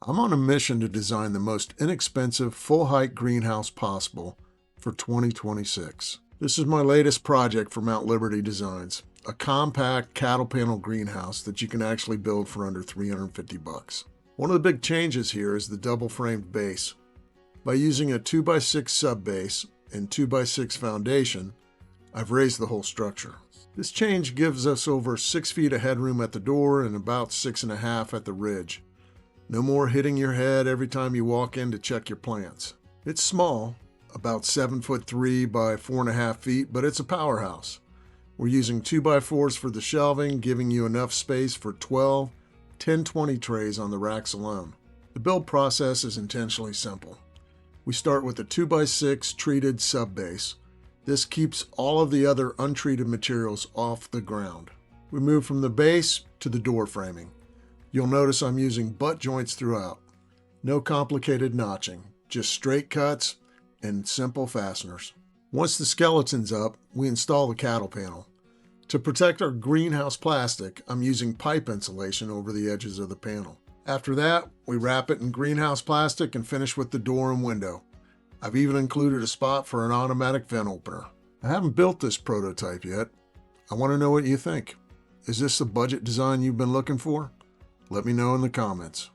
I'm on a mission to design the most inexpensive full-height greenhouse possible for 2026. This is my latest project for Mount Liberty Designs, a compact cattle panel greenhouse that you can actually build for under $350. One of the big changes here is the double-framed base. By using a 2x6 sub-base and 2x6 foundation, I've raised the whole structure. This change gives us over 6 feet of headroom at the door and about 6.5 at the ridge. No more hitting your head every time you walk in to check your plants. It's small, about 7'3" by 4.5 feet, but it's a powerhouse. We're using 2x4s for the shelving, giving you enough space for 12 10-20 trays on the racks alone. The build process is intentionally simple. We start with a 2x6 treated sub-base. This keeps all of the other untreated materials off the ground. We move from the base to the door framing. You'll notice I'm using butt joints throughout. No complicated notching, just straight cuts and simple fasteners. Once the skeleton's up, we install the cattle panel. To protect our greenhouse plastic, I'm using pipe insulation over the edges of the panel. After that, we wrap it in greenhouse plastic and finish with the door and window. I've even included a spot for an automatic vent opener. I haven't built this prototype yet. I want to know what you think. Is this the budget design you've been looking for? Let me know in the comments.